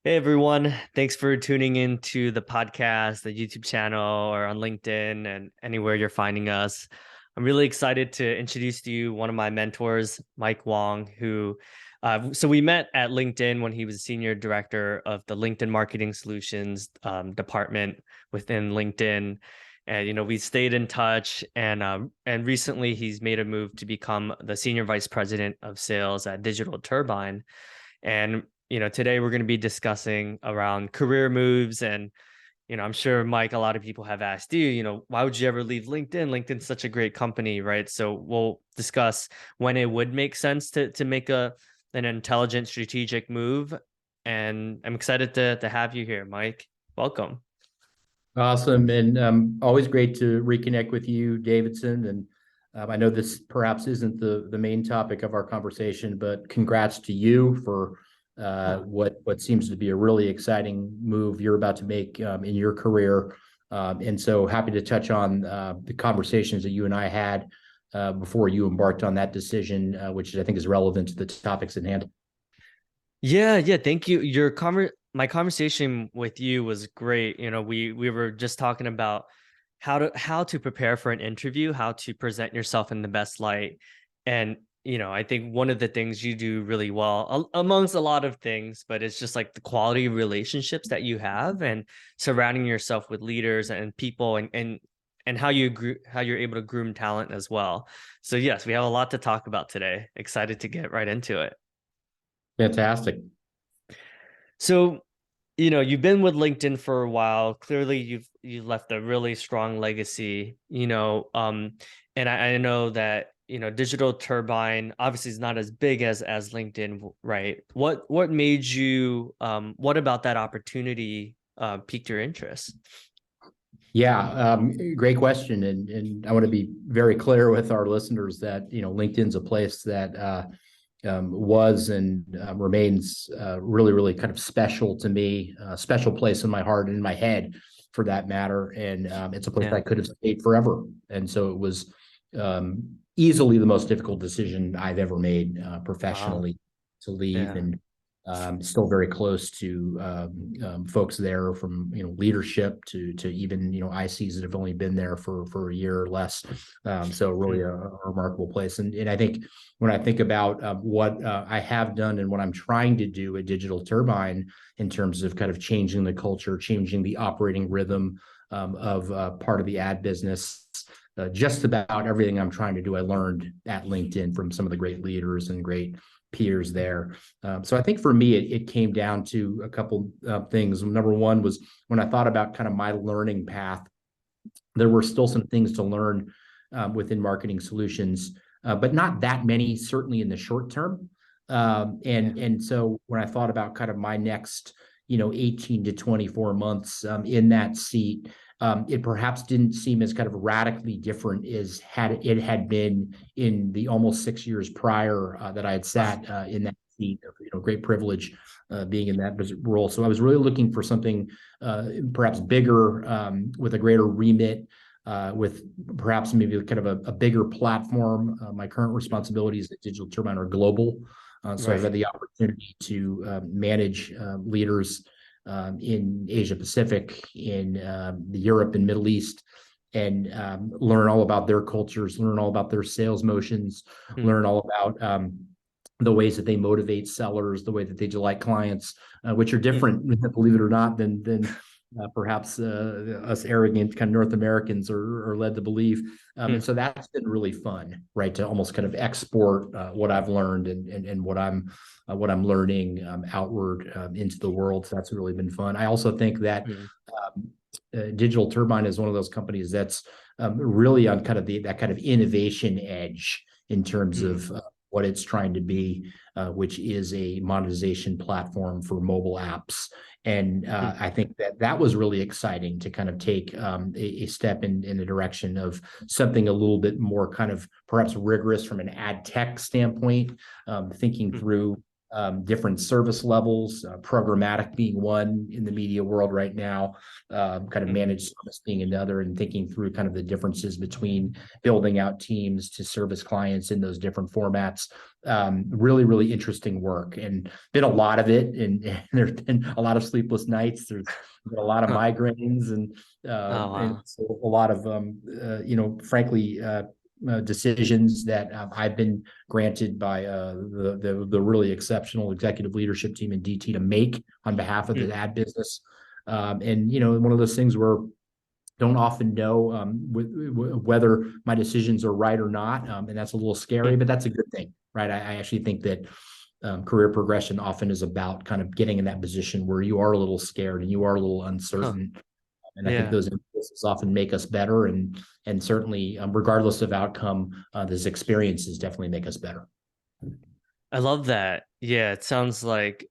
Hey everyone, thanks for tuning in to the podcast, the YouTube channel, or on LinkedIn and anywhere you're finding us. I'm really excited to introduce to you one of my mentors, Mike Wong, who so we met at LinkedIn when he was senior director of the LinkedIn Marketing Solutions department within LinkedIn. And we stayed in touch, and recently he's made a move to become the senior vice president of sales at Digital Turbine. And today we're going to be discussing around career moves. And I'm sure, Mike, a lot of people have asked you, why would you ever leave LinkedIn? LinkedIn's such a great company, right? So we'll discuss when it would make sense to make an intelligent strategic move. And I'm excited to have you here, Mike. Welcome. Awesome. And always great to reconnect with you, Davidson. And I know this perhaps isn't the main topic of our conversation, but congrats to you for what seems to be a really exciting move you're about to make in your career. And so happy to touch on the conversations that you and I had before you embarked on that decision, which I think is relevant to the topics at hand. Yeah, thank you. My conversation with you was great. We were just talking about how to prepare for an interview, how to present yourself in the best light. And I think one of the things you do really well, amongst a lot of things, but it's just like the quality of relationships that you have and surrounding yourself with leaders and people and how you're able to groom talent as well. So yes, we have a lot to talk about today. Excited to get right into it. Fantastic. So, you've been with LinkedIn for a while. Clearly, you've left a really strong legacy, and I know that, Digital Turbine obviously is not as big as LinkedIn, right? What made you what about that opportunity piqued your interest? Yeah, great question. And I want to be very clear with our listeners that, LinkedIn's a place that was and remains really, really kind of special to me, a special place in my heart and in my head for that matter. And it's a place Yeah. I could have stayed forever. And so it was easily the most difficult decision I've ever made Wow. professionally to leave. Yeah. And still very close to folks there from leadership to even ICs that have only been there for a year or less. So really Mm. a remarkable place. And I think when I think about what I have done and what I'm trying to do at Digital Turbine in terms of kind of changing the culture, changing the operating rhythm of part of the ad business. Just about everything I'm trying to do, I learned at LinkedIn from some of the great leaders and great peers there. So I think for me, it came down to a couple things. Number one was when I thought about kind of my learning path, there were still some things to learn within marketing solutions, but not that many, certainly in the short term. Yeah. And so when I thought about kind of my next, 18 to 24 months in that seat, it perhaps didn't seem as kind of radically different as had it had been in the almost 6 years prior that I had Wow. sat in that seat. Great privilege being in that role. So I was really looking for something perhaps bigger with a greater remit. With perhaps maybe kind of a bigger platform. My current responsibilities at Digital Turbine are global. So I've Right. had the opportunity to manage leaders in Asia Pacific, in the Europe and Middle East, and learn all about their cultures, learn all about their sales motions, Mm. learn all about the ways that they motivate sellers, the way that they delight clients, which are Mm. different, believe it or not, than perhaps us arrogant kind of North Americans are led to believe. And Mm. so that's been really fun, right? To almost kind of export what I've learned and what I'm learning outward into the world. So that's really been fun. I also think that Mm. Digital Turbine is one of those companies that's really on kind of that kind of innovation edge in terms Mm. of what it's trying to be, which is a monetization platform for mobile apps. And Mm. I think that was really exciting to kind of take a step in the direction of something a little bit more kind of perhaps rigorous from an ad tech standpoint, thinking Mm. through different service levels, programmatic being one in the media world right now, kind of managed service being another, and thinking through kind of the differences between building out teams to service clients in those different formats. Really, really interesting work, and been a lot of it. And there's been a lot of sleepless nights. There's been a lot of Huh. migraines, Oh and wow. so a lot of, frankly, decisions that I've been granted by the really exceptional executive leadership team in DT to make on behalf of Mm. the ad business. And one of those things where don't often know whether my decisions are right or not, and that's a little scary, Mm. but that's a good thing, right? I actually think that career progression often is about kind of getting in that position where you are a little scared and you are a little Huh. uncertain, and I think Yeah. those impulses often make us better, and certainly, regardless of outcome, those experiences definitely make us better. I love that. Yeah, it sounds like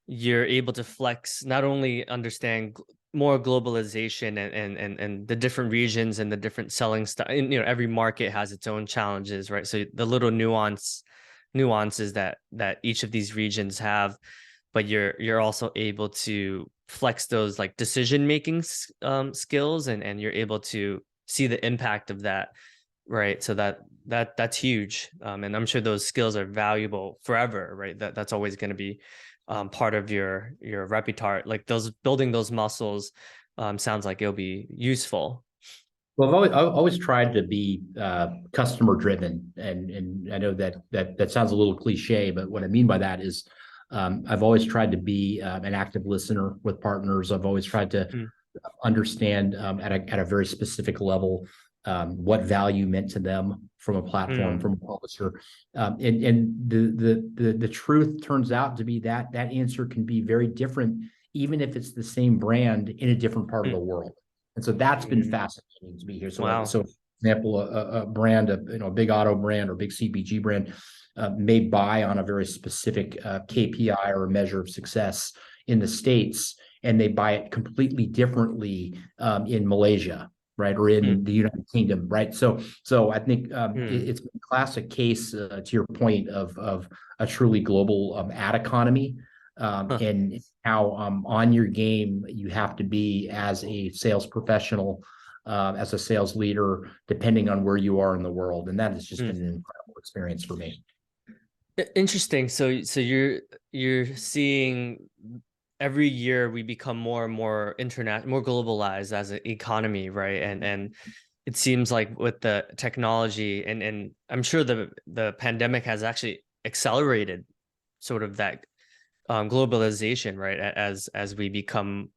you're able to flex, not only understand more globalization and the different regions and the different selling style. And, every market has its own challenges, right? So the little nuances that each of these regions have, but you're also able to flex those like decision making skills, and you're able to see the impact of that, right? So that's huge, and I'm sure those skills are valuable forever, right? That's always going to be part of your repertoire. Like those building those muscles sounds like it'll be useful. Well, I've always tried to be customer driven, and I know that sounds a little cliche, but what I mean by that is I've always tried to be an active listener with partners. I've always tried to Mm. understand at a very specific level what value meant to them from a platform, Mm. from a publisher, and the truth turns out to be that that answer can be very different, even if it's the same brand in a different part of the Mm. world. And so that's been Mm. fascinating to me here. So, Wow. so for example, a brand, a big auto brand or big CPG brand, may buy on a very specific KPI or a measure of success in the States, and they buy it completely differently in Malaysia, right, or Mm. in the United Kingdom, right? So I think Mm. it's a classic case, to your point, of a truly global ad economy, Huh. and how on your game you have to be as a sales professional, as a sales leader, depending on where you are in the world, and that has just Mm. been an incredible experience for me. Interesting. So you're seeing every year we become more and more internet, more globalized as an economy, right? And it seems like with the technology, and I'm sure the pandemic has actually accelerated sort of that globalization, right? As we become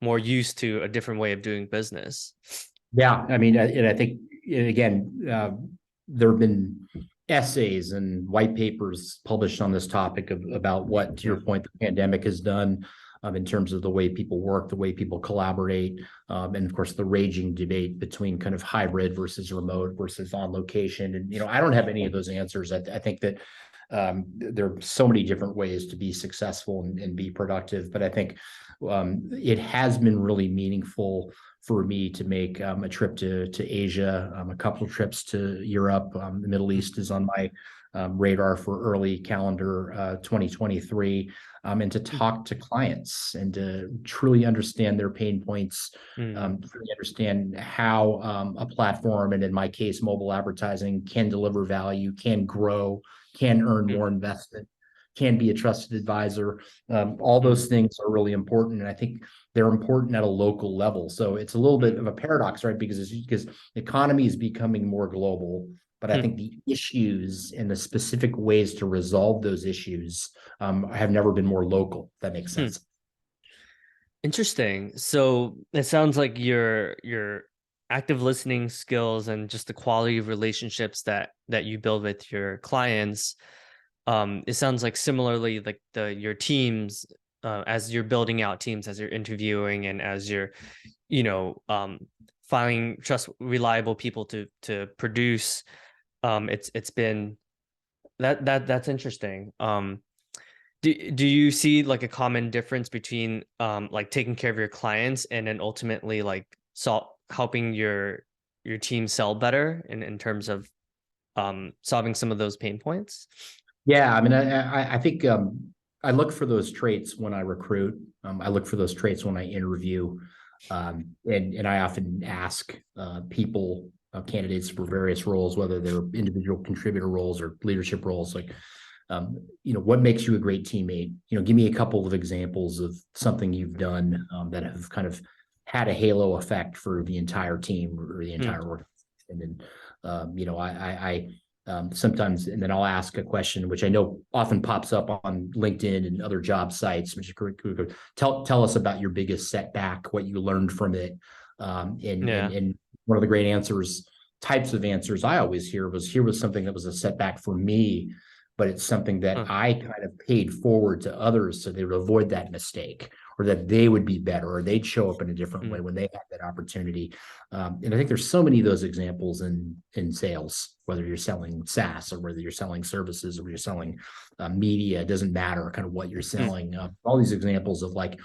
more used to a different way of doing business. Yeah, I mean, and I think, and again, there have been essays and white papers published on this topic about what, to your Mm. point, the pandemic has done in terms of the way people work, the way people collaborate, and of course the raging debate between kind of hybrid versus remote versus on location. And I don't have any of those answers. I think that there are so many different ways to be successful and be productive, but I think it has been really meaningful for me to make a trip to Asia, a couple of trips to Europe. The Middle Mm. East is on my radar for early calendar 2023, and to Mm. talk to clients and to truly understand their pain points, Mm. truly understand how a platform, and in my case, mobile advertising, can deliver value, can grow, can earn Mm. more investment, can be a trusted advisor. All Mm. those things are really important, and I think they're important at a local level. So it's a little bit Mm. of a paradox, right? Because the economy is becoming more global, but I Mm. think the issues and the specific ways to resolve those issues have never been more local. If that makes Mm. sense. Interesting. So it sounds like your active listening skills and just the quality of relationships that you build with your clients. It sounds like similarly like your teams, as you're building out teams, as you're interviewing, and as you're you know um finding trust reliable people to produce. It's been that's interesting. Do you see like a common difference between like taking care of your clients and then ultimately like helping your team sell better in terms of solving some of those pain points? Yeah, I mean, I think I look for those traits when I recruit. I look for those traits when I interview, and I often ask people, candidates for various roles, whether they're individual contributor roles or leadership roles, like, what makes you a great teammate? Give me a couple of examples of something you've done that have kind of had a halo effect for the entire team or the Hmm. entire organization. And sometimes, and then I'll ask a question which I know often pops up on LinkedIn and other job sites, which is tell us about your biggest setback, what you learned from it. Yeah. And one of the great types of answers I always hear was, here was something that was a setback for me, but it's something that Huh. I kind of paid forward to others so they would avoid that mistake, or that they would be better, or they'd show up in a different way Hmm. when they had that opportunity. And I think there's so many of those examples in sales, whether you're selling SaaS or whether you're selling services or you're selling media. It doesn't matter kind of what you're Hmm. selling. All these examples of like,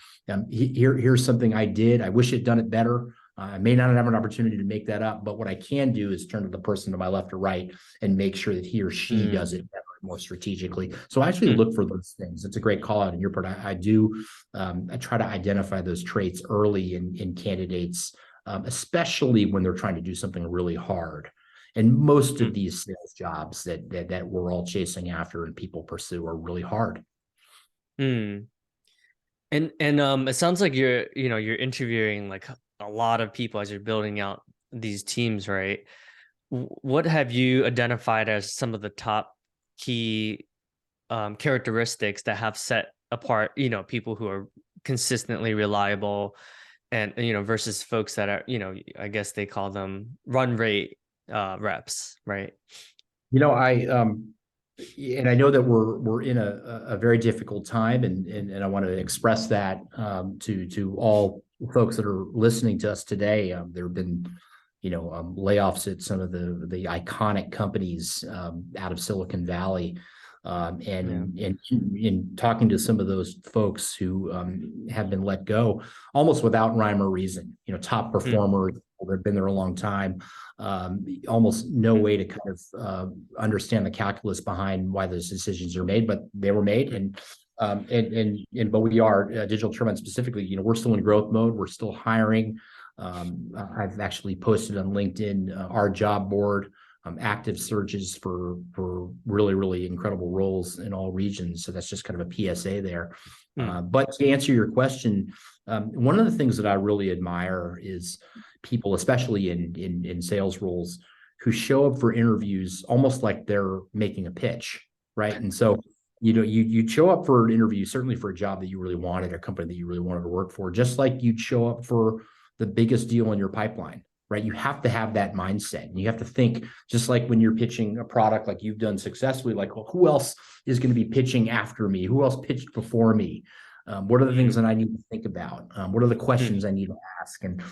here's something I did. I wish I'd done it better. I may not have an opportunity to make that up, but what I can do is turn to the person to my left or right and make sure that he or she Hmm. does it better, more strategically. So I actually Hmm. look for those things. It's a great call out on your part. I do. I try to identify those traits early in candidates, especially when they're trying to do something really hard. And most Hmm. of these sales jobs that we're all chasing after and people pursue are really hard. Hmm. And it sounds like you're interviewing like a lot of people as you're building out these teams, right? What have you identified as some of the top key characteristics that have set apart, people who are consistently reliable and versus folks that are, I guess they call them run rate reps, right? I and I know that we're in a very difficult time, and I want to express that to all folks that are listening to us today. There have been, layoffs at some of the iconic companies out of Silicon Valley. Yeah. And in talking to some of those folks who have been let go almost without rhyme or reason, top Mm, performers that have been there a long time, almost no mm, way to kind of understand the calculus behind why those decisions are made, but they were made. mm, But we are Digital Turbine specifically. We're still in growth mode. We're still hiring. I've actually posted on LinkedIn our job board, active searches for really really incredible roles in all regions. So that's just kind of a PSA there. mm, But to answer your question, one of the things that I really admire is people, especially in sales roles, who show up for interviews almost like they're making a pitch, right? And so you show up for an interview, certainly for a job that you really wanted, a company that you really wanted to work for, just like you'd show up for the biggest deal in your pipeline, right? You have to have that mindset, and you have to think just like when you're pitching a product like you've done successfully, like, well, who else is going to be pitching after me? Who else pitched before me? What are the things mm, that I need to think about? What are the mm, questions I need to ask? And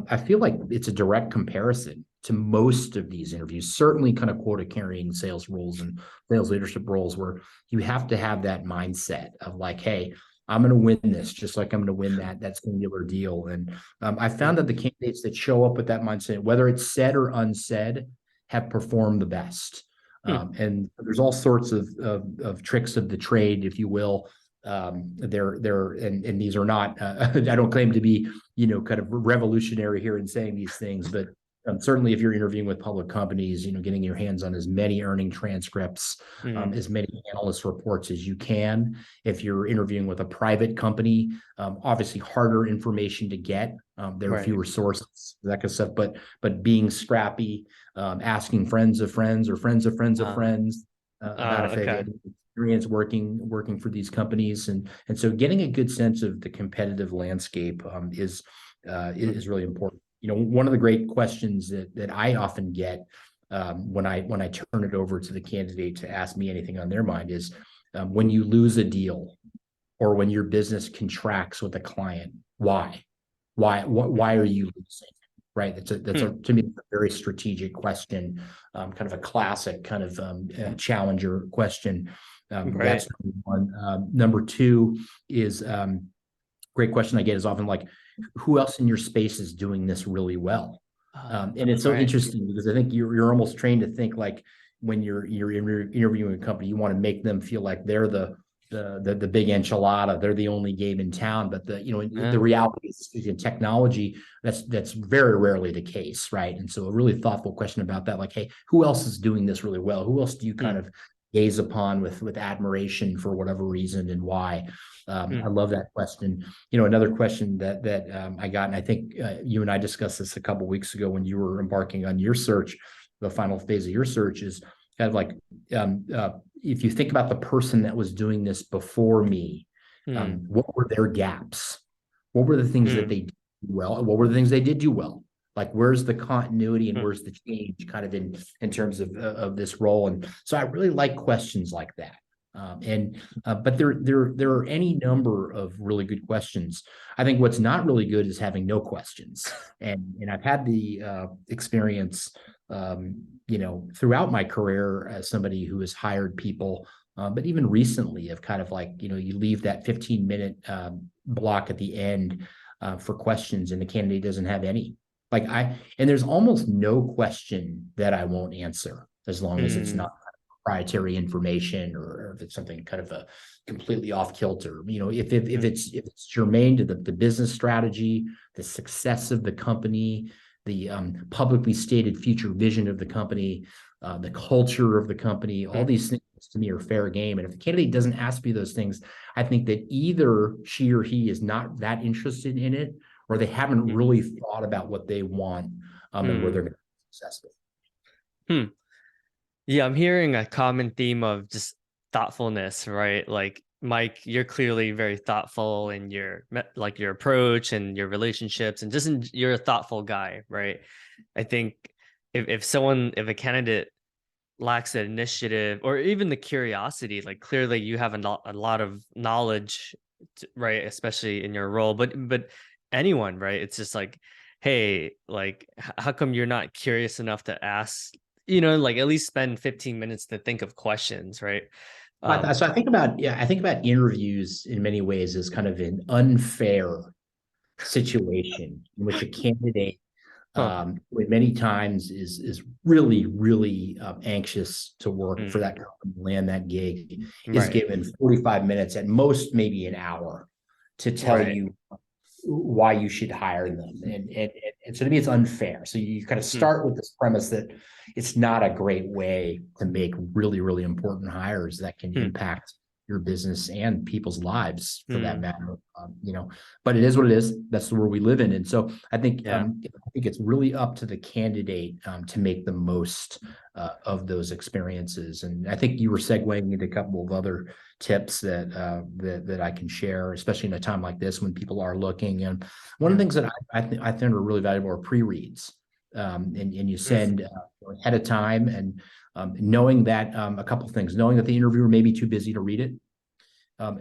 I feel like it's a direct comparison to most of these interviews, certainly kind of quota carrying sales roles and sales leadership roles, where you have to have that mindset of like, hey, I'm going to win this, just like I'm going to win that singular deal. And I mm, found that the candidates that show up with that mindset, whether it's said or unsaid, have performed the best. mm, And there's all sorts of tricks of the trade, if you will. And these are not. I don't claim to be kind of revolutionary here in saying these things, but certainly if you're interviewing with public companies, getting your hands on as many earning transcripts, mm, as many analyst reports as you can. If you're interviewing with a private company, obviously harder information to get. There are right. fewer sources, that kind of stuff. But being scrappy, asking friends of friends or friends of friends of Uh, friends about if they've okay. had experience working for these companies, and so getting a good sense of the competitive landscape Mm, is really important. One of the great questions that I often get when I turn it over to the candidate to ask me anything on their mind is, when you lose a deal or when your business contracts with a client, why? Why are you losing? Right. That's mm, to me a very strategic question, kind of a classic kind of challenger question. right. That's number one. Number two is great question I get is often like, who else in your space is doing this really well? And it's so Right. interesting because I think you're almost trained to think like, when you're interviewing a company, you want to make them feel like they're the big enchilada, they're the only game in town. But the Yeah. reality is in technology, that's very rarely the case, right? And so a really thoughtful question about that, like, hey, who else is doing this really well? Who else do you kind Mm, of gaze upon with admiration for whatever reason, and why? I mm, love that question. Another question that I got, and I think you and I discussed this a couple of weeks ago when you were embarking on your search, the final phase of your search, is kind of like, if you think about the person that was doing this before me, mm, what were their gaps? What were the things that mm, they did well? What were the things they did do well? Like, where's the continuity and mm, where's the change kind of in terms of this role? And so I really like questions like that. But there are any number of really good questions. I think what's not really good is having no questions. And I've had the experience, throughout my career as somebody who has hired people, but even recently, of kind of like, you leave that 15-minute block at the end for questions, and the candidate doesn't have any. And there's almost no question that I won't answer, as long as it's mm, not proprietary information, or if it's something kind of a completely off kilter. mm, If it's germane to the business strategy, the success of the company, the publicly stated future vision of the company, the culture of the company, all mm, these things to me are fair game. And if the candidate doesn't ask me those things, I think that either she or he is not that interested in it, or they haven't mm, really thought about what they want, and where they're mm, going to be successful. hmm. Yeah, I'm hearing a common theme of just thoughtfulness, right? Like Mike, you're clearly very thoughtful in your like your approach and your relationships, and you're a thoughtful guy, right? I think if a candidate lacks the initiative or even the curiosity, like clearly you have a lot of knowledge, right? Especially in your role, but anyone, right? It's just like, hey, like how come you're not curious enough to ask, like at least spend 15 minutes to think of questions, right? Um, So I think about interviews in many ways as kind of an unfair situation in which a candidate, huh. many times is really, really anxious to work for Mm, that company, land that gig, is right, given 45 minutes, at most maybe an hour, to tell right. you why you should hire them. And so to me, it's unfair. So you kind of Mm, start with this premise that it's not a great way to make really, really important hires that can mm, impact your business and people's lives, for that mm, matter. But it is what it is. That's the world we live in. And so yeah. I think it's really up to the candidate to make the most of those experiences. And I think you were segueing into a couple of other tips that I can share, especially in a time like this when people are looking. And one of the Yeah. things that I think are really valuable are pre-reads, and you Mm, send ahead of time, and knowing that a couple of things, knowing that the interviewer may be too busy to read it,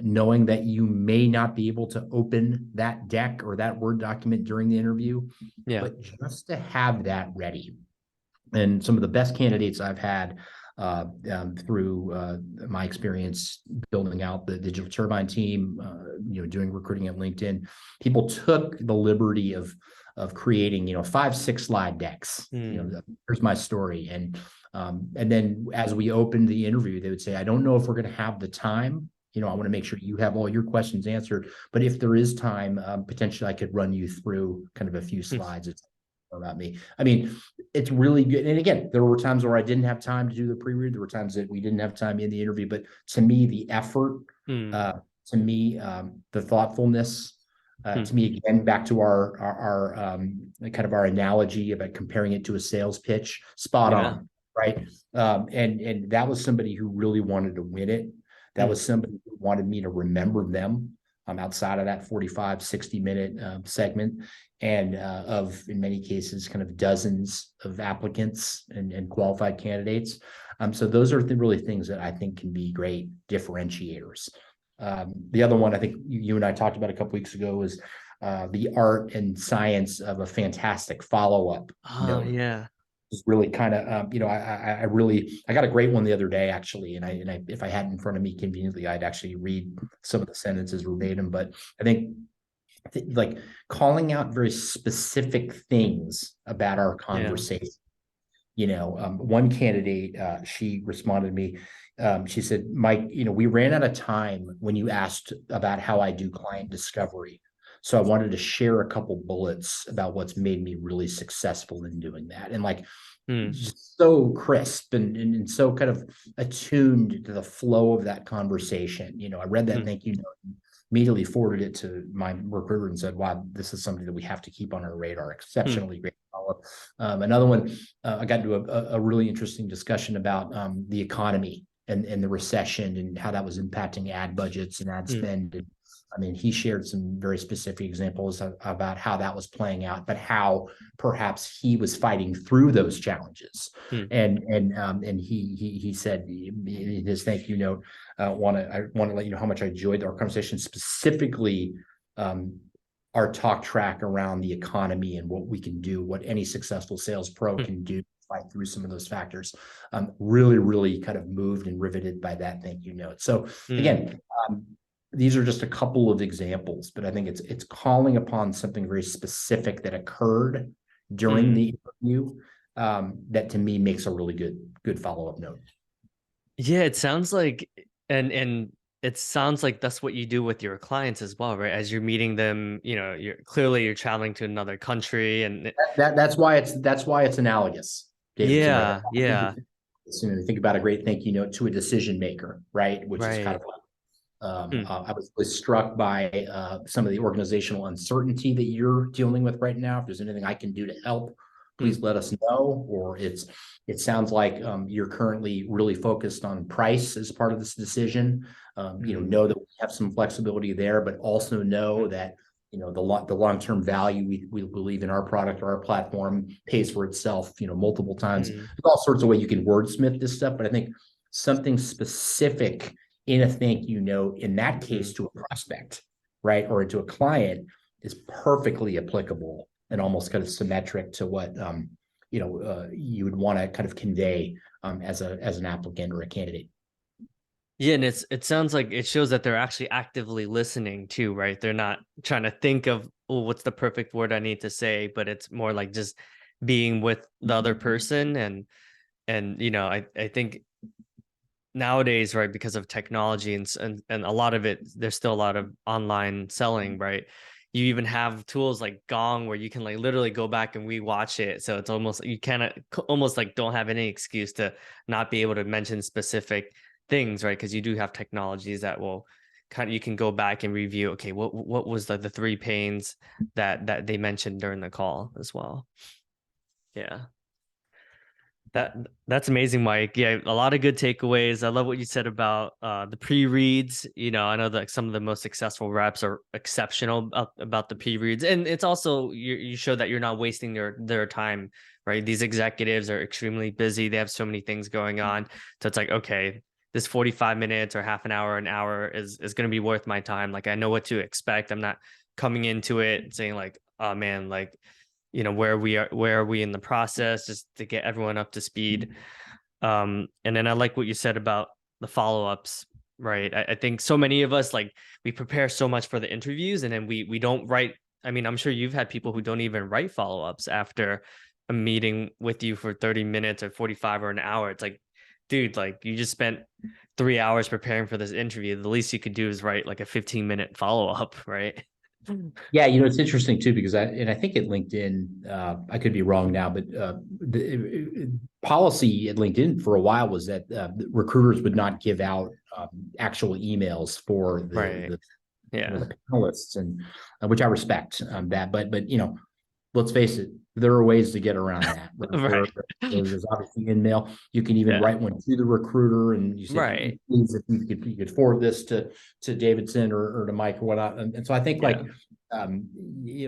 knowing that you may not be able to open that deck or that Word document during the interview, yeah. but just to have that ready. And some of the best candidates I've had through my experience building out the Digital Turbine team, doing recruiting at LinkedIn, people took the liberty of creating, 5, 6 slide decks. Mm, Here's my story, and then as we opened the interview, they would say, "I don't know if we're going to have the time. I want to make sure you have all your questions answered. But if there is time, potentially I could run you through kind of a few mm, slides about me." I mean, it's really good. And again, there were times where I didn't have time to do the pre-read. There were times that we didn't have time in the interview. But to me, the effort, mm, uh, to me, the thoughtfulness, mm, to me, again, back to our kind of our analogy about comparing it to a sales pitch, spot yeah. on, right? And that was somebody who really wanted to win it. That Mm, was somebody who wanted me to remember them outside of that 45, 60-minute segment, and of, in many cases, kind of dozens of applicants and qualified candidates. So those are really things that I think can be great differentiators. The other one I think you and I talked about a couple weeks ago was the art and science of a fantastic follow-up oh note. yeah. Is really kind of I got a great one the other day, actually, and I if I had it in front of me conveniently, I'd actually read some of the sentences verbatim. But I think like calling out very specific things about our Yeah. conversation, One candidate, she responded to me. She said, Mike, we ran out of time when you asked about how I do client discovery. So I wanted to share a couple bullets about what's made me really successful in doing that. And like, Mm, just so crisp and so kind of attuned to the flow of that conversation. I read that mm, thank you note, immediately forwarded it to my recruiter and said, wow, this is something that we have to keep on our radar. mm, Exceptionally great follow-up. Another one, I got into a really interesting discussion about the economy and the recession and how that was impacting ad budgets and ad mm, spend. And I mean, he shared some very specific examples about how that was playing out, but how perhaps he was fighting through those challenges. mm, And he said in his thank you note, I want to let you know how much I enjoyed our conversation, specifically our talk track around the economy and what we can do, what any successful sales pro mm, can do to fight through some of those factors. Really, really kind of moved and riveted by that thank you note. So mm, again, these are just a couple of examples, but I think it's calling upon something very specific that occurred during mm. the interview, that to me makes a really good follow-up note. Yeah, it sounds like and it sounds like that's what you do with your clients as well, right? As you're meeting them, you're traveling to another country and That's why it's analogous, Davidson, right? yeah, yeah, Think about a great thank you note to a decision maker, right? Which is kind right. of like, Mm, I was struck by some of the organizational uncertainty that you're dealing with right now. If there's anything I can do to help, mm, please let us know. Or it sounds like you're currently really focused on price as part of this decision. mm, Know that we have some flexibility there, but also know mm, that the long-term value we believe in our product or our platform pays for itself, multiple times. mm, There's all sorts of ways you can wordsmith this stuff, but I think something specific in a thank you note, in that case, mm. to a prospect, right, or to a client, is perfectly applicable and almost kind of symmetric to what you would want to kind of convey as an applicant or a candidate. Yeah, and it sounds like it shows that they're actually actively listening too, right? They're not trying to think of, oh, what's the perfect word I need to say, but it's more like just being with the other person and I think nowadays, right, because of technology and a lot of it, there's still a lot of online selling, right? You even have tools like Gong where you can like literally go back and rewatch it. So it's almost you cannot almost like don't have any excuse to not be able to mention specific things, right? Because you do have technologies that will kind of you can go back and review, okay, what was the three pains that they mentioned during the call as well. Yeah. That's amazing, Mike. Yeah, a lot of good takeaways. I love what you said about the pre-reads. I know that some of the most successful reps are exceptional about the pre-reads, and it's also you show that you're not wasting their time, right? These executives are extremely busy. They have so many things going on, so it's like okay, this 45 minutes or half an hour is going to be worth my time. Like I know what to expect. I'm not coming into it saying like, oh man, like where are we in the process just to get everyone up to speed. And then I like what you said about the follow-ups, right? I think so many of us like we prepare so much for the interviews and then we don't write. I mean, I'm sure you've had people who don't even write follow-ups after a meeting with you for 30 minutes or 45 or an hour. It's like, dude, like you just spent 3 hours preparing for this interview. The least you could do is write like a 15-minute follow-up, right? Yeah, it's interesting too because I think at LinkedIn, I could be wrong now, but the policy at LinkedIn for a while was that recruiters would not give out actual emails for Right. Yeah. the panelists, and which I respect that, but let's face it, there are ways to get around that. Right? Right. There's obviously in-mail. You can even Yeah. write one to the recruiter, and you say, Right. please, if you could forward this to Davidson or to Mike or whatnot. And so I think Yeah. like,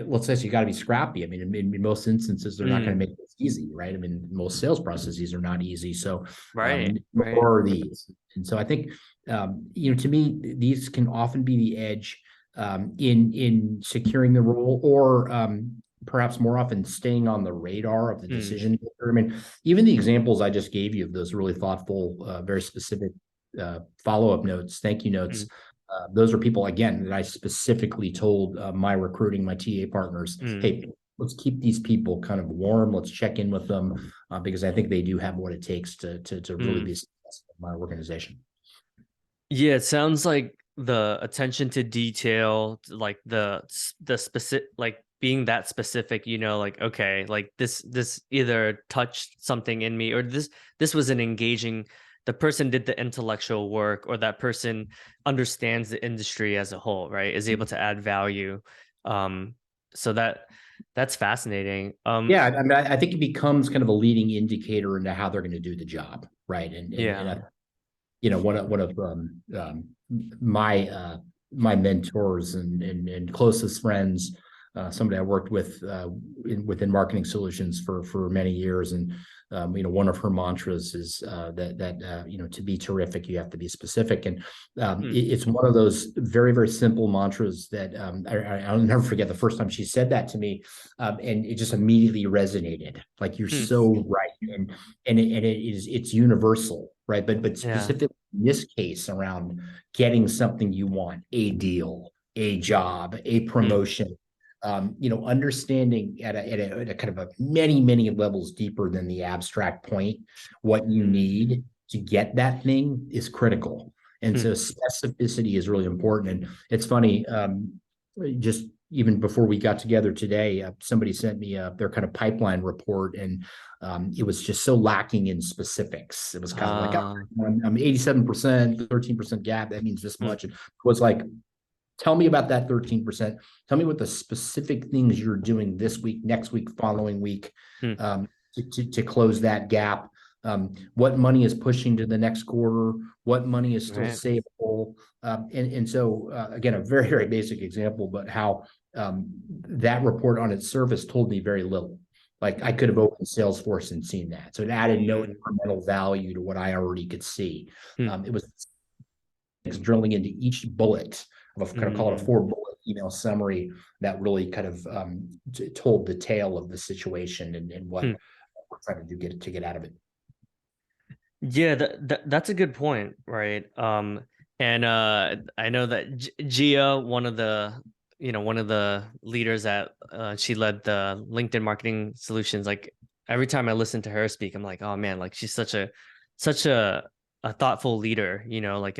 let's say you got to be scrappy. I mean, in most instances, they're not going Mm. to make this easy, right? I mean, most sales processes are not easy. So, Right. Right. nor are these. And so I think, to me, these can often be the edge in securing the role, or perhaps more often staying on the radar of the Mm. decision maker. I mean, even the examples I just gave you of those really thoughtful, very specific follow-up notes, thank you notes. Mm. Those are people, again, that I specifically told my recruiting, my TA partners, Mm. hey, let's keep these people kind of warm. Let's check in with them because I think they do have what it takes to really Mm. be successful in my organization. Yeah, it sounds like the attention to detail, like the specific, like being that specific, like okay, like this either touched something in me, or this was an engaging, the person did the intellectual work, or that person understands the industry as a whole, right? Is able to add value. Um, so that's fascinating. Yeah, I mean, I think it becomes kind of a leading indicator into how they're going to do the job, right? And Yeah. one of my my mentors and closest friends, somebody I worked with within marketing solutions for many years, and one of her mantras is that to be terrific, you have to be specific, and Hmm. it's one of those very simple mantras that I'll never forget the first time she said that to me, and it just immediately resonated. Like you're Hmm. so right, it's universal, right? But Yeah. specifically in this case around getting something you want, a deal, a job, a Hmm. promotion, understanding at a kind of a many levels deeper than the abstract point, what you Hmm. need to get that thing is critical. And Hmm. so specificity is really important. And it's funny, just even before we got together today, somebody sent me their kind of pipeline report, and it was just so lacking in specifics. It was kind of like, Uh, I'm 87%, 13% gap. That means this hmm. much. And it was like, tell me about that 13%. Tell me what the specific things you're doing this week, next week, following week, Hmm. to close that gap. What money is pushing to the next quarter? What money is still Right. savable? And so, again, a very basic example, but how that report on its surface told me very little. Like I Hmm. could have opened Salesforce and seen that. So it added no Hmm. incremental value to what I already could see. Hmm. It was drilling into each bullet of a kind of call it a Hmm. 4 bullet email summary that really kind of told the tale of the situation and what Hmm. we're trying to do to get out of it. Yeah, that's a good point, right? And I know that Gia, one of the leaders at she led the LinkedIn marketing solutions. Like every time I listen to her speak, I'm like, oh man, like she's such a thoughtful leader. Like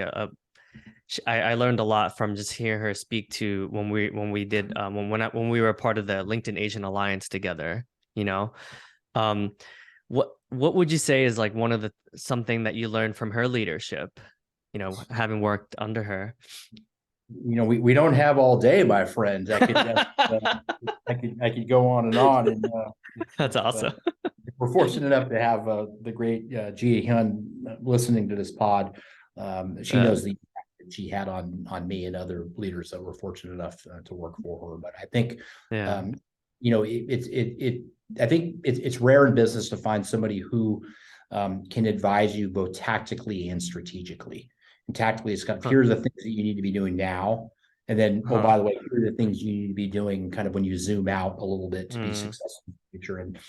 I learned a lot from just hearing her speak to when we did when we were a part of the LinkedIn Asian Alliance together. You know, um, what would you say is like one of the something that you learned from her leadership? Having worked under her. We don't have all day, my friends. I could go on and on, and That's awesome. if we're fortunate enough to have the great Jia Hyun listening to this pod. She Uh, knows the impact that she had on me and other leaders that were fortunate enough to work for her. But I think, yeah. um, I think it's rare in business to find somebody who can advise you both tactically and strategically. And tactically, it's kind of Huh. here's the things that you need to be doing now. And then, oh, Huh. by the way, here are the things you need to be doing kind of when you zoom out a little bit to be Mm. successful in the future. And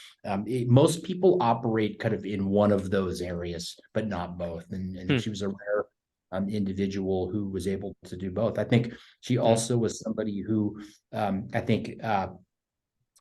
most people operate kind of in one of those areas, but not both. And Hmm. she was a rare individual who was able to do both. I think she Hmm. also was somebody who I think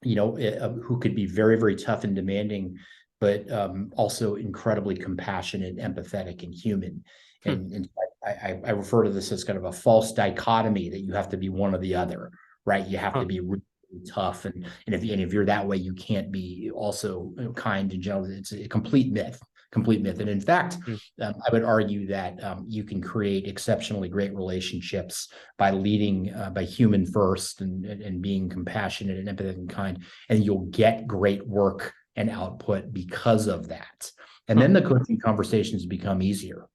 who could be very tough and demanding, but also incredibly compassionate, empathetic, and human. Hmm. And I refer to this as kind of a false dichotomy that you have to be one or the other, right? You have to Huh. be really tough, and if you're that way, you can't be also kind and gentle. It's a complete myth. Complete myth. And in fact, Hmm. I would argue that you can create exceptionally great relationships by leading by human first and being compassionate and empathetic and kind, and you'll get great work and output because of that. And Huh. then the coaching conversations become easier,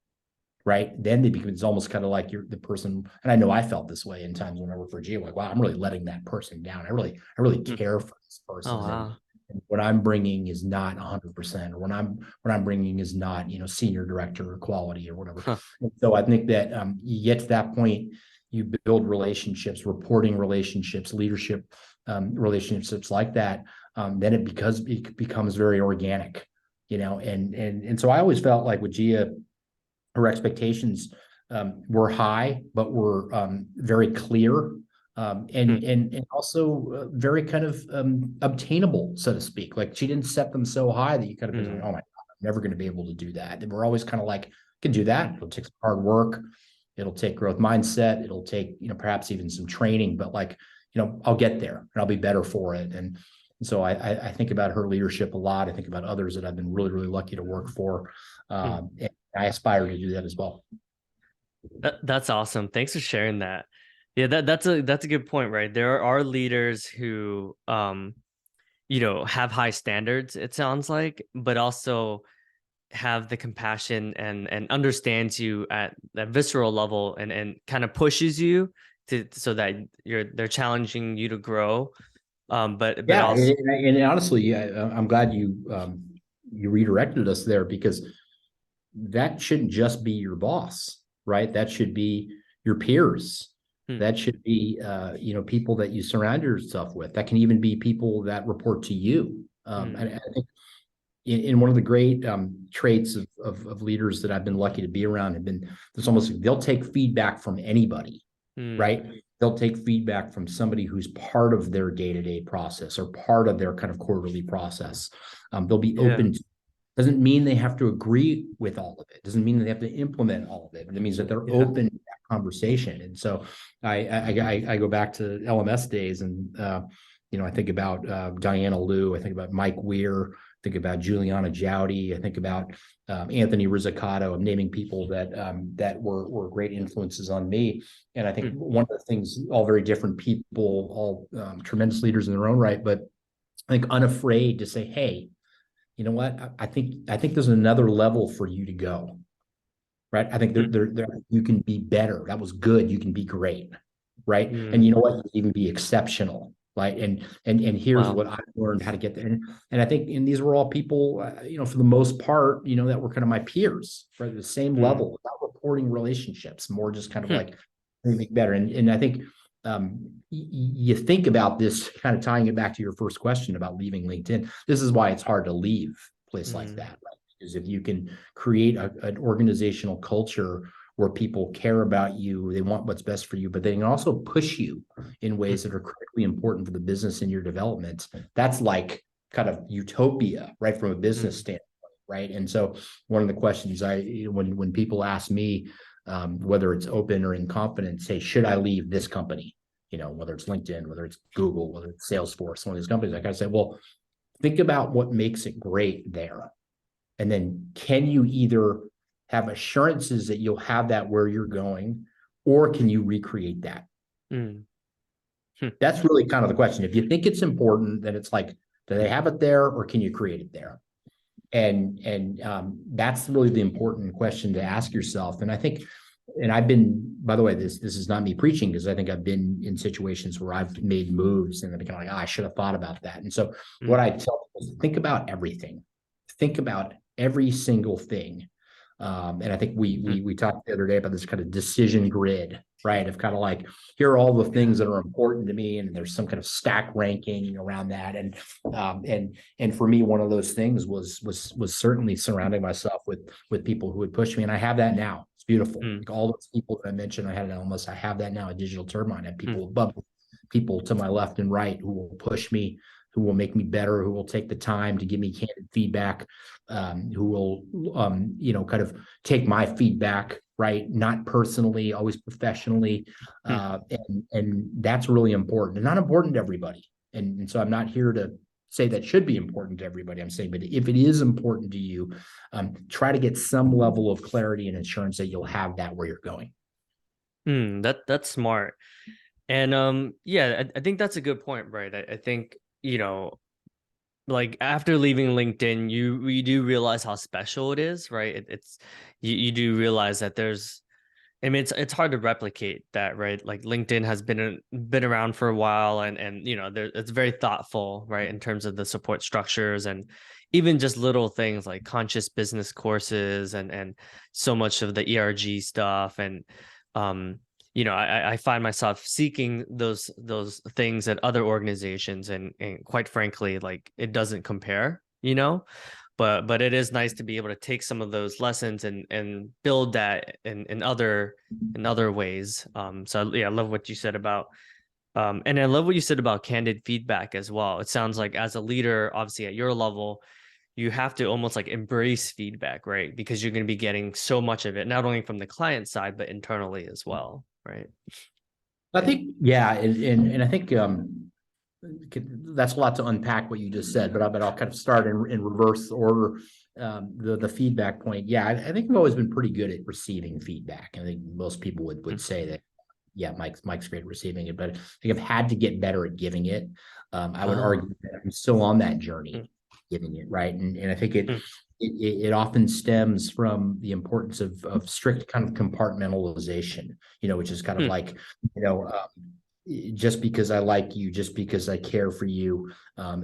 right? Then it's almost kind of like you're the person. And I know I felt this way in times when I worked for Geo, like, wow, I'm really letting that person down. I really Hmm. care for this Oh person, and wow. what I'm bringing is not 100%, or what I'm bringing is not senior director or quality or whatever. Huh. And so I think that you get to that point, you build relationships, reporting relationships, leadership relationships like that. Then it becomes very organic, and so I always felt like with Gia, her expectations were high, but were very clear. Hmm. And also very kind of obtainable, so to speak. Like she didn't set them so high that you kind of been like, Hmm. oh my God, I'm never going to be able to do that. And we're always kind of like, can do that. It'll take some hard work. It'll take growth mindset. It'll take, perhaps even some training, but like, I'll get there and I'll be better for it. And so I think about her leadership a lot. I think about others that I've been really, really lucky to work for. Hmm. And I aspire to do that as well. That's awesome. Thanks for sharing that. Yeah, that's a good point, right? There are leaders who have high standards, it sounds like, but also have the compassion and understands you at that visceral level and kind of pushes you to so that they're challenging you to grow. But Yeah, also and honestly, yeah, I'm glad you redirected us there because that shouldn't just be your boss, right? That should be your peers. hmm, That should be people that you surround yourself with. That can even be people that report to you. And hmm, I think in one of the great traits of leaders that I've been lucky to be around have been this almost they'll take feedback from anybody, hmm, right? They'll take feedback from somebody who's part of their day-to-day process or part of their kind of quarterly process. They'll be yeah. open to, doesn't mean they have to agree with all of it. Doesn't mean they have to implement all of it, but it means that they're Yeah. open to that conversation. And so I go back to LMS days and I think about Diana Liu, I think about Mike Weir, I think about Juliana Jowdy, I think about Anthony Rizzicato. I'm naming people that were great influences on me. And I think Hmm, one of the things, all very different people, all tremendous leaders in their own right, but I think unafraid to say, hey, you know what? I think there's another level for you to go, right? I think hmm, you can be better. That was good. You can be great, right? And hmm. you know what? You can even be exceptional, right? And here's Wow. what I learned how to get there. And I think, and these were all people, for the most part, that were kind of my peers, right? The same Hmm, level, without reporting relationships, more just kind of hmm, like make better. And I think you think about this kind of tying it back to your first question about leaving LinkedIn. This is why it's hard to leave a place like hmm, that, right? Because if you can create an organizational culture where people care about you, they want what's best for you, but they can also push you in hmm, ways that are critically important for the business and your development. That's like kind of utopia, right? From a business hmm, standpoint, right? And so one of the questions when people ask me, whether it's open or in confidence, say, should I leave this company? Whether it's LinkedIn, whether it's Google, whether it's Salesforce, one of these companies, I gotta say, well, think about what makes it great there. And then can you either have assurances that you'll have that where you're going, or can you recreate that? hmm, hmm, That's really kind of the question. If you think it's important, then it's like, do they have it there or can you create it there? And that's really the important question to ask yourself. And I think, and I've been, by the way, this is not me preaching because I think I've been in situations where I've made moves and I'm kind of like, I should have thought about that. And so what hmm, I tell people is think about everything, think about every single thing. And I think we hmm. we we talked the other day about this kind of decision grid, right? Of kind of like, here are all the things Yeah. that are important to me, and there's some kind of stack ranking around that. And for me, one of those things was certainly surrounding myself with people who would push me, and I have that now. It's beautiful. Hmm, Like all those people that I mentioned, I had it almost. I have that now at Digital Turbine. I have hmm, people above, people to my left and right who will push me, who will make me better, who will take the time to give me candid feedback, who will, kind of take my feedback, right? Not personally, always professionally. hmm. And that's really important and not important to everybody. And so I'm not here to say that should be important to everybody. I'm saying, but if it is important to you, try to get some level of clarity and assurance that you'll have that where you're going. That's smart. And yeah, I think that's a good point, right? I think, like after leaving LinkedIn, you do realize how special it is, right? It's you do realize that there's I mean it's hard to replicate that, right? Like LinkedIn has been around for a while and there it's very thoughtful, right, in terms of the support structures and even just little things like conscious business courses and so much of the ERG stuff and um I find myself seeking those things at other organizations and quite frankly like it doesn't compare, but it is nice to be able to take some of those lessons and build that in other ways. So yeah, I love what you said about And I love what you said about candid feedback as well. It sounds like as a leader, obviously at your level, you have to almost like embrace feedback, right? Because you're going to be getting so much of it, not only from the client side, but internally as well, right? I think, yeah, and I think that's a lot to unpack what you just said, but I'll kind of start in reverse order. The feedback point, yeah, I think I've always been pretty good at receiving feedback. I think most people would say that, yeah, Mike's great at receiving it, but I think I've had to get better at giving it. I would Oh. argue that I'm still on that Mm, journey, giving it, right, and I think mm, it often stems from the importance of strict kind of compartmentalization, which is kind of mm, like, you know, just because I like you, just because I care for you,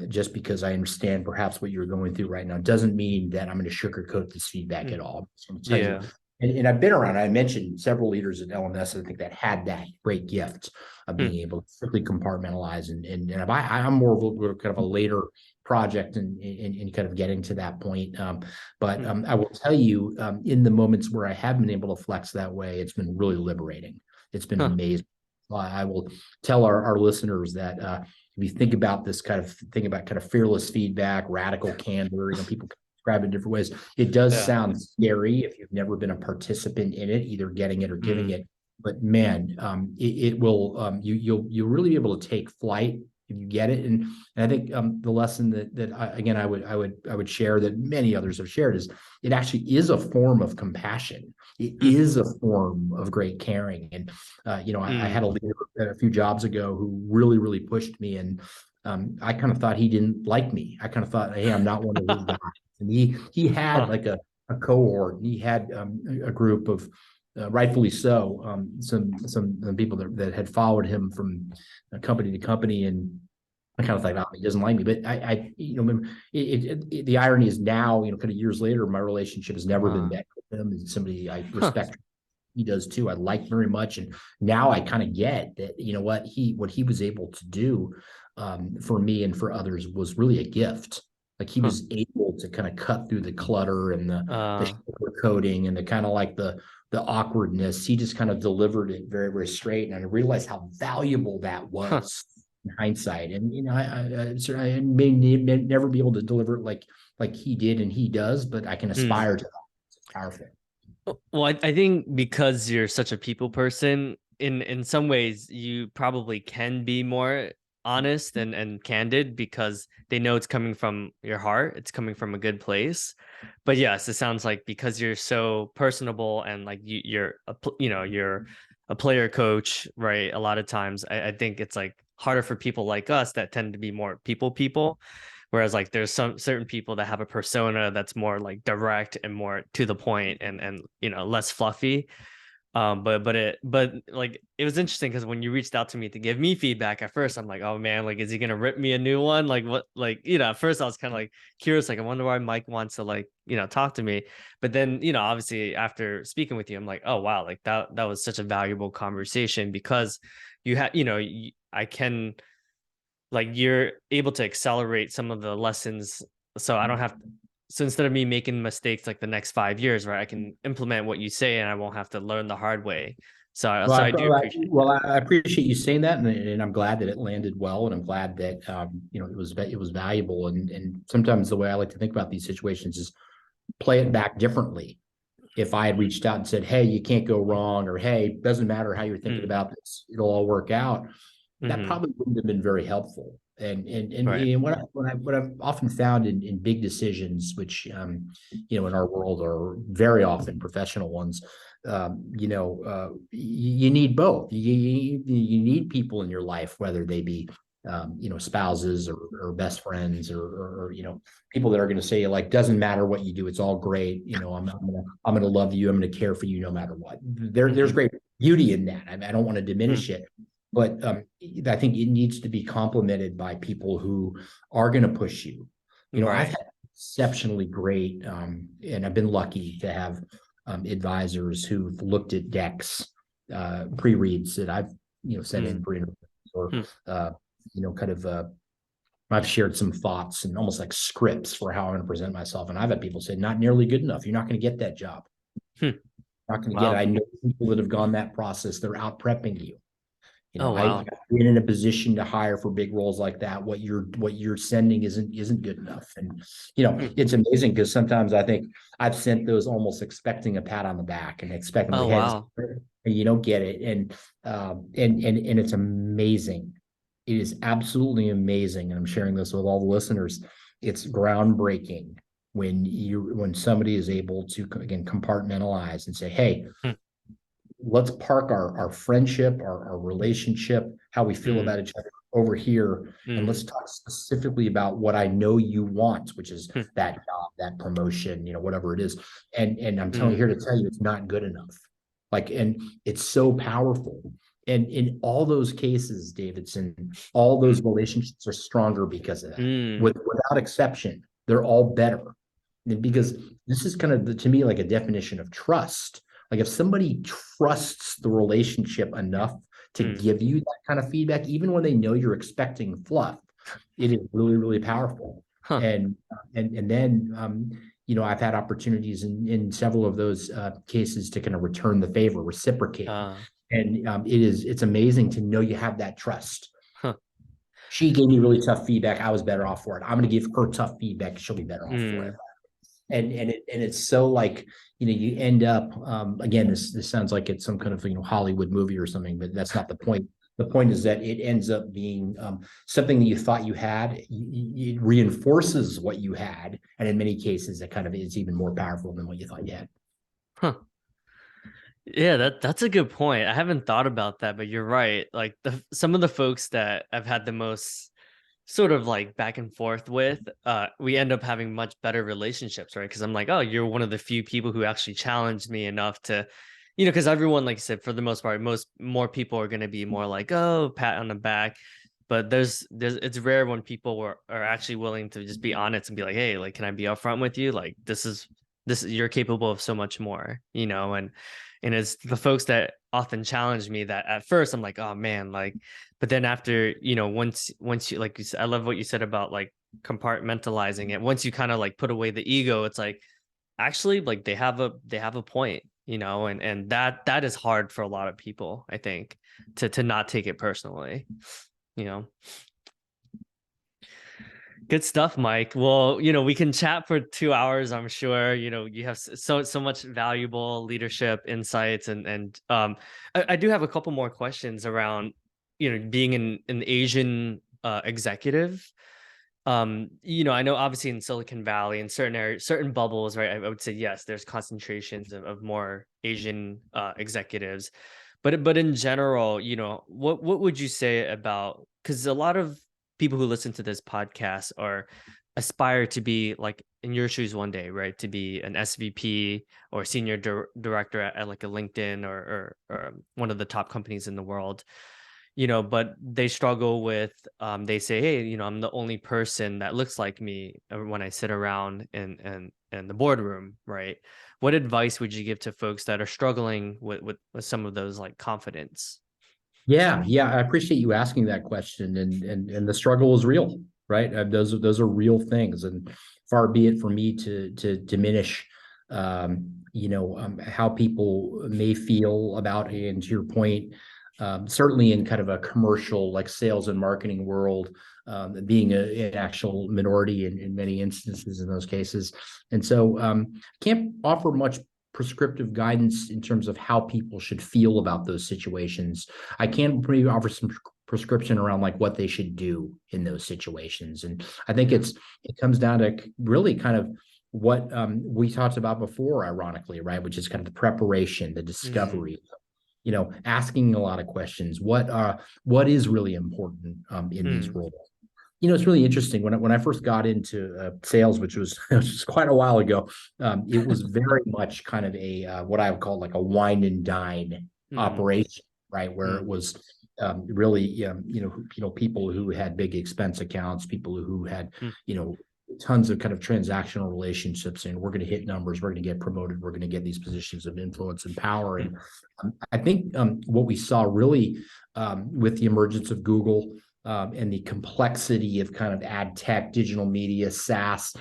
just because I understand perhaps what you're going through right now, doesn't mean that I'm going to sugarcoat this feedback at mm. all. So I'm tell you, Yeah. and I've been around. I mentioned several leaders at LMS. I think that had that great gift of Mm, being able to quickly compartmentalize, and I'm more of a kind of a later project and kind of getting to that point. But mm. I will tell you, in the moments where I have been able to flex that way, it's been really liberating. It's been Huh. amazing. I will tell our listeners that if you think about this kind of fearless feedback, radical candor, people describe it in different ways. It does Yeah. sound scary if you've never been a participant in it, either getting it or giving Mm. it. But man, it will you'll really be able to take flight if you get it. And I think the lesson that again I would share that many others have shared is it actually is a form of compassion. It Mm. is a form of great caring. And I had Mm. a leader a few jobs ago who really pushed me, and I kind of thought he didn't like me. I kind of thought, hey, I'm not one of his guys. And he had Huh. like a cohort. And he had a group of rightfully so, some people that had followed him from company to company, and I kind of thought, oh, he doesn't like me. But the irony is now, kind of years later, my relationship has never been better with him. It's somebody I Huh. respect. He does too. I like very much, and now I kind of get that. What he was able to do for me and for others was really a gift. Like he Huh. was able to kind of cut through the clutter and the Uh, sugar coating and the kind of like the awkwardness. He just kind of delivered it very straight, and I realized how valuable that huh. was in hindsight. And I may never be able to deliver it like he did and he does, but I can Mm. aspire to that. It's powerful. Well, I think because you're such a people person, in some ways you probably can be more honest and candid because they know it's coming from your heart, it's coming from a good place. But yes, it sounds like because you're so personable and like you're a player coach, right? A lot of times I think it's like harder for people like us that tend to be more people. Whereas like there's some certain people that have a persona that's more like direct and more to the point and less fluffy. But like it was interesting because when you reached out to me to give me feedback at first, I'm like, oh man, like is he gonna rip me a new one? Like what like at first I was kind of like curious, like I wonder why Mike wants to like, talk to me. But then, obviously after speaking with you, I'm like, oh wow, like that was such a valuable conversation because you had, I can like you're able to accelerate some of the lessons so I don't have so instead of me making mistakes like the next 5 years, right, I can implement what you say and I won't have to learn the hard way. So I do appreciate I appreciate you saying that, and I'm glad that it landed well, and I'm glad that it was valuable. And sometimes the way I like to think about these situations is play it back differently. If I had reached out and said, "Hey, you can't go wrong," or "Hey, doesn't matter how you're that. thinking about this, it'll all work out," that Mm-hmm. probably wouldn't have been very helpful. Right. And what I've often found in big decisions, which in our world are very often professional ones, you need both. You need people in your life, whether they be spouses or best friends or people that are going to say like doesn't matter what you do, it's all great. I'm gonna love you. I'm gonna care for you no matter what. There's Mm-hmm. great beauty in that. I don't want to diminish Mm. it, but I think it needs to be complemented by people who are going to push you. I've Right. had exceptionally great, and I've been lucky to have advisors who've looked at decks, pre-reads that I've sent in Mm. for interviews, or Hmm. kind of I've shared some thoughts and almost like scripts for how I'm going to present myself, and I've had people say, "Not nearly good enough. You're not going to get that job. Hmm. You're not going to get it." Wow. I know people that have gone that process. They're out prepping you. Oh, I've wow. been in a position to hire for big roles like that. What you're sending isn't good enough. And Hmm. it's amazing because sometimes I think I've sent those almost expecting a pat on the back and expecting the Oh, heads, wow. and you don't get it. And it's amazing. It is absolutely amazing. And I'm sharing this with all the listeners. It's groundbreaking when somebody is able to, again, compartmentalize and say, hey, Hmm. let's park our friendship, our relationship, how we feel Mm, about each other over here, and let's mm, talk specifically about what I know you want, which is hmm, that job, that promotion, whatever it is. And I'm telling mm, here to tell you, it's not good enough. Like, and it's so powerful. And in all those cases, Davidson, all mm, those relationships are stronger because of that. mm, Without exception, they're all better. And mm, because this is kind of to me like a definition of trust. Like if somebody trusts the relationship enough to mm. give you that kind of feedback, even when they know you're expecting fluff, it is really, really powerful. Huh. And then I've had opportunities in several of those cases to kind of return the favor, reciprocate. Uh, And it's amazing to know you have that trust. huh. She gave me really tough feedback. I was better off for it. I'm going to give her tough feedback. She'll be better off for it. Mm, And it's so like you end up again, this sounds like it's some kind of Hollywood movie or something, but that's not the point. The point is that it ends up being something that you thought you had. It reinforces what you had, and in many cases it kind of is even more powerful than what you thought you had. huh. Yeah, that's a good point. I haven't thought about that, but you're right. Like some of the folks that I've had the most sort of like back and forth with, we end up having much better relationships, right? Because I'm like, oh, you're one of the few people who actually challenged me enough to, because everyone, like I said, for the most part, most more people are gonna be more like, oh, pat on the back. But there's it's rare when people are actually willing to just be honest and be like, hey, like, can I be upfront with you? Like, this is you're capable of so much more, and it's the folks that often challenge me that at first I'm like, oh man, like, but then after, once you, like you said, I love what you said about like compartmentalizing it. Once you kind of like put away the ego, it's like actually like they have a point, and that is hard for a lot of people, I think, to not take it personally, you know. Good stuff, Mike. Well, we can chat for 2 hours, I'm sure. You have so much valuable leadership insights, and I do have a couple more questions around, being an Asian executive. I know obviously in Silicon Valley, in certain areas, certain bubbles, right? I would say yes, there's concentrations of more Asian executives, but in general, what would you say about, because a lot of people who listen to this podcast are aspire to be like in your shoes one day, right? To be an SVP or senior director at like a LinkedIn or one of the top companies in the world, but they struggle with, they say, hey, I'm the only person that looks like me when I sit around in the boardroom, right? What advice would you give to folks that are struggling with some of those like confidence? Yeah, I appreciate you asking that question, and the struggle is real, right? Those are real things, and far be it for me to diminish, how people may feel about it. And to your point, certainly in kind of a commercial like sales and marketing world, being an actual minority in many instances in those cases, and so can't offer much prescriptive guidance in terms of how people should feel about those situations. I can maybe offer some prescription around like what they should do in those situations. And I think Yeah. it comes down to really kind of what we talked about before, ironically, right? Which is kind of the preparation, the Mm, discovery, asking a lot of questions. What is really important in these mm, roles? It's really interesting when I first got into sales, which was which was quite a while ago. It was very much kind of a what I would call like a wine and dine mm, operation, right? Where it mm, was really people who had big expense accounts, people who had mm, you know tons of kind of transactional relationships, and we're going to hit numbers, we're going to get promoted, we're going to get these positions of influence and power. mm, And I think what we saw really with the emergence of Google. and the complexity of kind of ad tech, digital media, SaaS,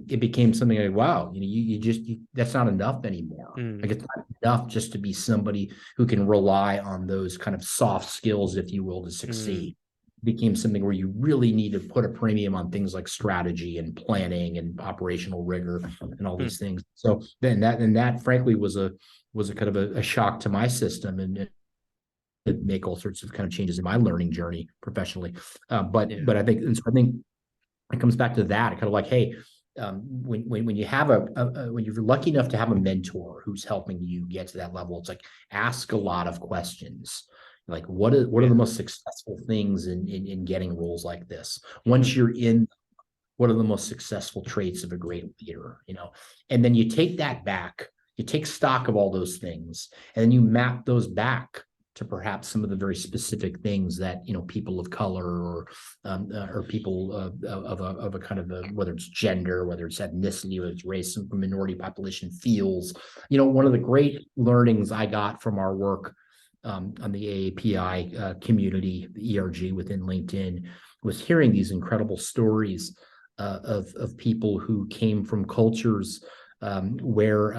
it became something like, wow, that's not enough anymore. Like, Mm, it's not enough just to be somebody who can rely on those kind of soft skills, if you will, to mm, succeed. It became something where you really need to put a premium on things like strategy and planning and operational rigor and all mm, these things. So then that frankly was a kind of a shock to my system, and make all sorts of kind of changes in my learning journey professionally. yeah. But I think it comes back to that. Kind of like, hey, when you have when you're lucky enough to have a mentor who's helping you get to that level, it's like, ask a lot of questions. Like, what are the Yeah. most successful things in getting roles like this? Once Mm, you're in, what are the most successful traits of a great leader? And then you take that back, you take stock of all those things, and then you map those back to perhaps some of the very specific things that people of color or people of a kind of whether it's gender, whether it's ethnicity, whether it's race, some minority population feels. One of the great learnings I got from our work on the AAPI community, the ERG within LinkedIn, was hearing these incredible stories of people who came from cultures where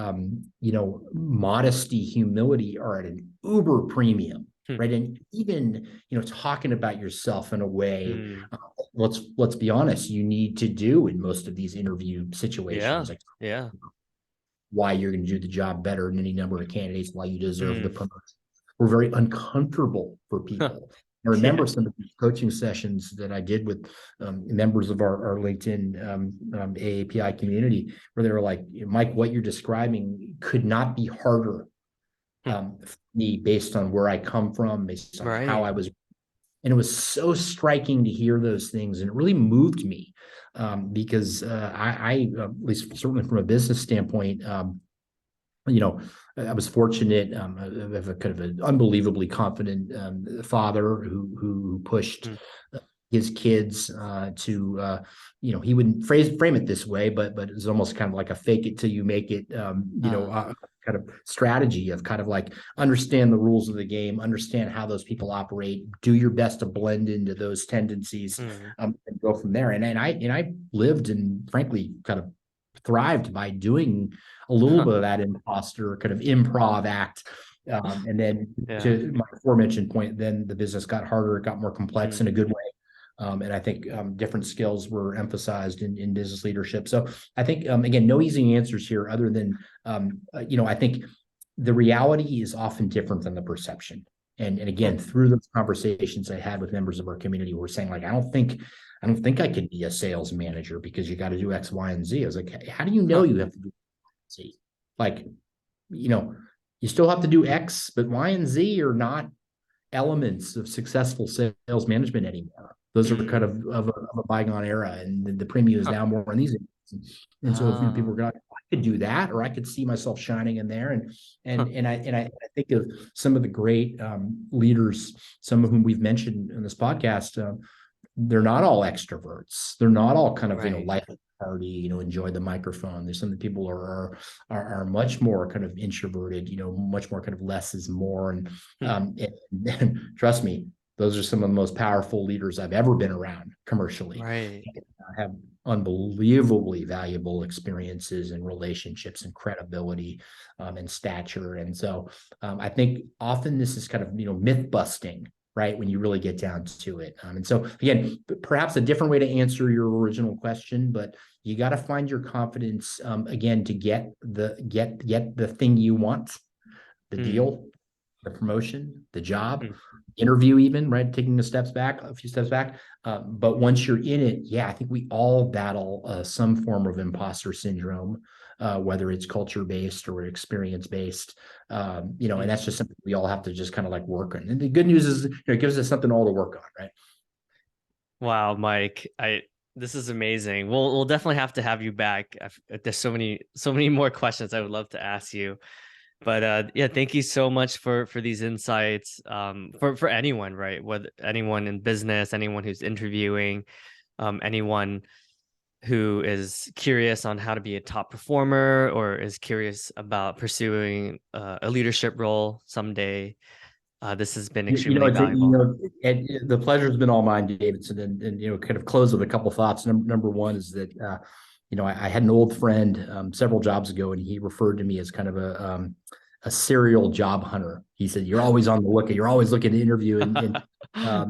modesty, humility are at an uber premium, mm, right? And even talking about yourself in a way, mm. let's be honest, you need to do in most of these interview situations, Yeah. like Yeah. why you're going to do the job better than any number of candidates, why you deserve the Mm. promotion. We're very uncomfortable for people. I Yeah. remember some of the coaching sessions that I did with members of our LinkedIn AAPI community, where they were like, Mike, what you're describing could not be harder Mm. for me, based on where I come from, based on how I Right. was. And it was so striking to hear those things. And it really moved me because at least certainly from a business standpoint, you know, I was fortunate. I have a kind of an unbelievably confident father who pushed Mm. his kids to, he wouldn't frame it this way, but it's almost kind of like a fake it till you make it, Uh, kind of strategy of kind of like understand the rules of the game, understand how those people operate, do your best to blend into those tendencies, mm. and go from there. And I lived and frankly kind of thrived by doing a little bit of that imposter kind of improv act. And then Yeah. to my aforementioned point, then the business got harder, it got more complex in a Mm. good way. And I think different skills were emphasized in business leadership. So I think, again, no easy answers here other than, I think the reality is often different than the perception. And Mm. again, through those conversations I had with members of our community, we're saying like, I don't think I could be a sales manager because you got to do X, Y, and Z. I was like, how do you know Huh. you have to do Z? Like, you know, you still have to do X, but Y and Z are not elements of successful sales management anymore. Those are kind Mm. of a bygone era, and the premium is Huh. now more on these areas. And so if people are Ah. going, I could do that, or I could see myself shining in there. And Huh. and and I and I think of some of the great leaders, some of whom we've mentioned in this podcast. They're not all extroverts. They're not all kind of Right. life party, enjoy the microphone. There's some people are much more kind of introverted, much more kind of less is more. And Mm. and trust me, those are some of the most powerful leaders I've ever been around commercially. Right. I have unbelievably valuable experiences and relationships and credibility and stature. And so I think often this is kind of myth busting, right, when you really get down to it. And so again, perhaps a different way to answer your original question, but you got to find your confidence again to get the thing you want, the Mm. deal, the promotion, the job, Mm. interview, even, right? Taking a few steps back. But once you're in it, yeah, I think we all battle some form of imposter syndrome, whether it's culture based or experience based. And Mm. that's just something we all have to just kind of like work on. And the good news is, it gives us something all to work on, right? Wow, Mike, this is amazing. We'll definitely have to have you back. There's so many more questions I would love to ask you. But yeah, thank you so much for these insights. For anyone, right? Whether anyone in business, anyone who's interviewing, anyone who is curious on how to be a top performer or is curious about pursuing a leadership role someday. This has been You know, extremely you valuable. know, and the pleasure has been all mine, Davidson. And you know, kind of close with a couple thoughts. Number one is that you know, I had an old friend several jobs ago, and he referred to me as kind of a serial job hunter. He said, "You're always on the lookout. You're always looking to interview." And I'll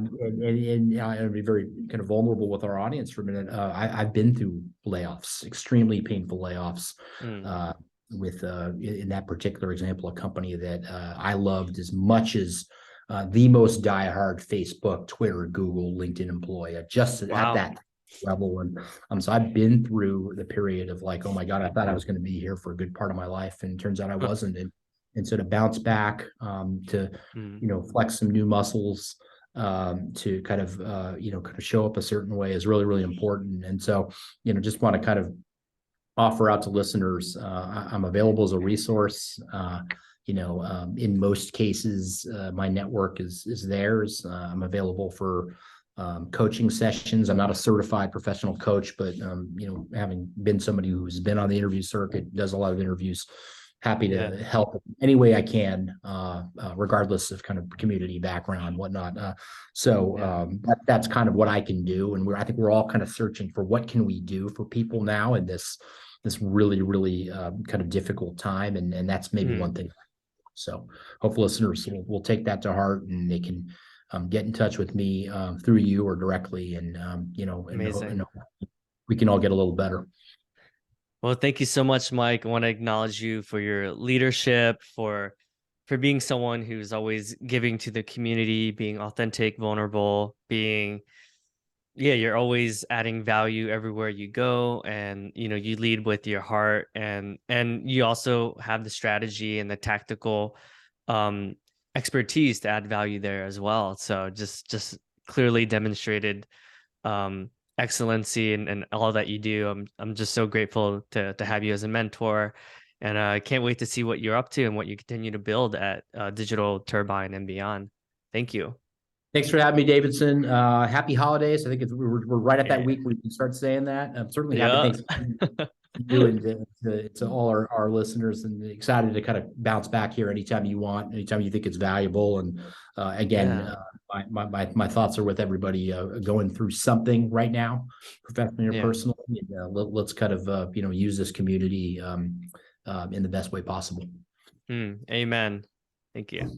be very kind of vulnerable with our audience for a minute. I've been through layoffs, extremely painful layoffs. Mm, Uh, with in that particular example, a company that I loved as much as the most diehard Facebook, Twitter, Google, LinkedIn employee, just at wow. that level. And so I've been through the period of like, oh my God, I thought I was going to be here for a good part of my life, and it turns out I wasn't. And so to bounce back, to Mm, you know, flex some new muscles, to kind of you know, kind of show up a certain way is really really important. And so you know, just want to kind of offer out to listeners. I'm available as a resource. You know, in most cases, my network is theirs. I'm available for coaching sessions. I'm not a certified professional coach, but you know, having been somebody who's been on the interview circuit, does a lot of interviews, happy yeah. to help any way I can, regardless of kind of community background, whatnot. Yeah. That's kind of what I can do, and I think we're all kind of searching for what can we do for people now in this really really kind of difficult time, and that's maybe Mm, one thing. So hopefully listeners will take that to heart, and they can get in touch with me through you or directly, and you know, and amazing. we can all get a little better. Well, thank you so much, Mike. I want to acknowledge you for your leadership, for being someone who's always giving to the community, being authentic, vulnerable, being yeah, you're always adding value everywhere you go, and you lead with your heart, and you also have the strategy and the tactical um expertise to add value there as well. So just clearly demonstrated um excellency and all that you do. I'm just so grateful to have you as a mentor, and I can't wait to see what you're up to and what you continue to build at Digital Turbine and beyond. Thank you. Thanks for having me, Davidson. Happy holidays. I think we're right at that Yeah. week where we can start saying that. Certainly happy Yeah. Thanksgiving to you and to all our listeners, and excited to kind of bounce back here anytime you want, anytime you think it's valuable. And again, Yeah. my thoughts are with everybody going through something right now, professionally or Yeah. personally. And, let's kind of you know, use this community in the best way possible. Amen. Thank you.